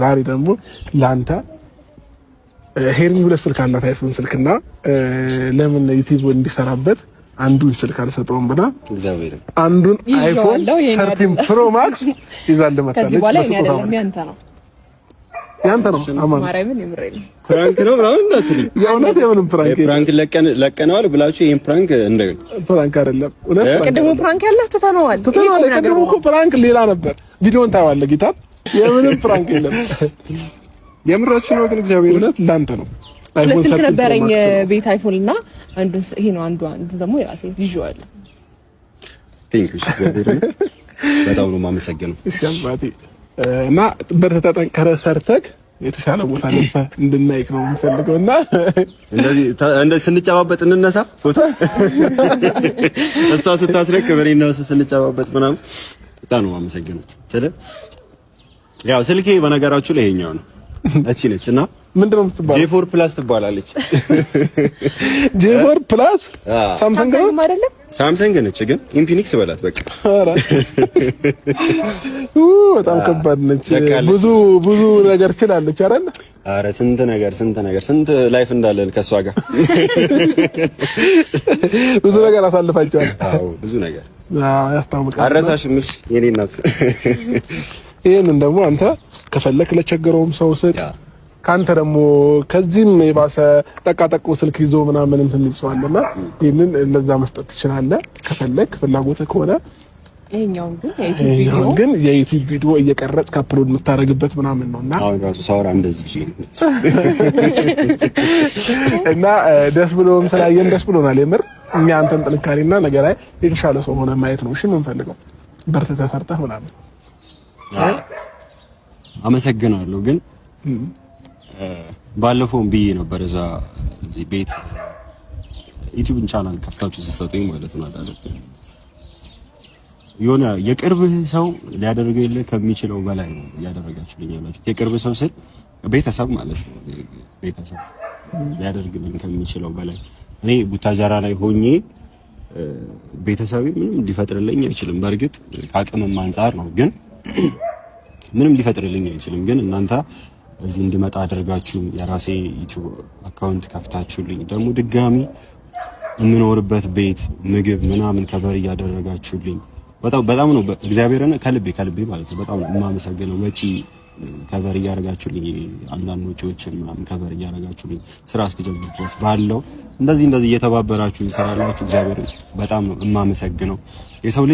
ዛሬ ደግሞ ላንተ ሄርሚ 2 ስልክ አላት አይፎን ስልክና ለምን ዩቲዩብ እንዲሰራበት አንዱን ስልክ አልሰጠውም ብላ አንዱን አይፎን 13 ፕሮ ማክስ ይዛል ለመጣለች። ከዚህ በኋላ እኔ አይደለም ያንተ ነው አማን ማርያምን ይምረኝ። ፕራንክ ነው ምናምን እንዳትልኝ። የእውነት የምንም ፕራንክ ለቀነዋል ብላችሁ ይሄን ፕራንክ ፕራንክ አይደለም። እውነት ቅድሙ ፕራንክ ያለ ትተነዋል። ቅድሙ እኮ ፕራንክ ሌላ ነበር። ቪዲዮን ታየዋለህ ጌታ። የምንም ፕራንክ የለም። የምራችሁ ነው ግን እግዚአብሔር እውነት ላንተ ነው። አይፎን ስልክ ነበረኝ ቤት አይፎን እና አንዱን ይሄ ነው አንዱ ደግሞ የራሴ ይዤዋለሁ። ቴንክ ዩ እግዚአብሔር በጣም ነው የማመሰግነው። እሺ አባቴ እና በርተህ ጠንክረህ ሰርተህ የተሻለ ቦታ ደርሰህ እንድናይክ ነው የምፈልገውና እንደዚህ ስንጨባበጥ እንነሳ ፎቶ እሷ ስታስረክብ እኔና እሱ ስንጨባበጥ ምናምን በጣም ነው የማመሰግነው። ያው ስልኬ በነገራችሁ ላይ ይሄኛው ነው። እቺ ነች እና ምንድነው የምትባለው? J4 ፕላስ ትባላለች። J4 ፕላስ ሳምሰንግ ነው አይደለም? ሳምሰንግ ነች ግን ኢንፊኒክስ በላት በቃ። በጣም ከባድ ነች። ብዙ ነገር ትችላለች አይደል? አረ ስንት ነገር ላይፍ እንዳለን ከሷ ጋር ብዙ ነገር አሳልፋችኋል። አዎ ብዙ ነገር ያስታውቃል። አረሳሽም እሺ የኔ እናት። ይሄንን ደግሞ አንተ ከፈለክ ለቸገረውም ሰው ስጥ። ካንተ ደግሞ ከዚህም የባሰ ጠቃጠቆ ስልክ ይዞ ምናምን እንትን የሚል ሰው አለና ይሄንን ለዛ መስጠት ትችላለህ ከፈለክ ፍላጎትህ ከሆነ። ይሄኛው ግን የዩቲዩብ ቪዲዮ እየቀረጽክ አፕሎድ የምታደርግበት ምናምን ነውና አሁን ራሱ ሳወራ እንደዚህ እና ደስ ብሎም ስላየን ደስ ብሎናል። የምር እኛ አንተን ጥንካሬና ነገር ላይ የተሻለ ሰው ሆነ ማየት ነው እሺ የምንፈልገው። በርትተህ ሰርተህ ምናምን አመሰግናለሁ። ግን ባለፈውም ብዬ ነበር እዚህ ቤት ዩቲዩብን ቻናል ከፍታችሁ ስትሰጡኝ ማለት ነው አይደል? የሆነ የቅርብህ ሰው ሊያደርግልህ ከሚችለው በላይ ነው ያደረጋችሁልኝ ያላችሁት። የቅርብ ሰው ስል ቤተሰብ ማለት ነው። ቤተሰብ ሊያደርግልኝ ከሚችለው በላይ እኔ ቡታጀራ ላይ ሆኜ ቤተሰቤ ምንም ሊፈጥርልኝ አይችልም። በእርግጥ ከአቅምም አንፃር ነው ግን ምንም ሊፈጥርልኝ አይችልም። ግን እናንተ እዚህ እንድመጣ አድርጋችሁ የራሴ ዩቲዩብ አካውንት ከፍታችሁልኝ ደግሞ ድጋሚ የምኖርበት ቤት ምግብ ምናምን ከበር እያደረጋችሁልኝ በጣም ነው እግዚአብሔርን ከልቤ ማለት ነው በጣም የማመሰግነው። ወጪ ከበር እያደረጋችሁልኝ አንዳንድ ወጪዎችን ምናምን ከበር እያደረጋችሁልኝ ስራ እስክጀምር ድረስ ባለው እንደዚህ እየተባበራችሁ ይሰራላችሁ እግዚአብሔርን በጣም ነው የማመሰግነው። የሰው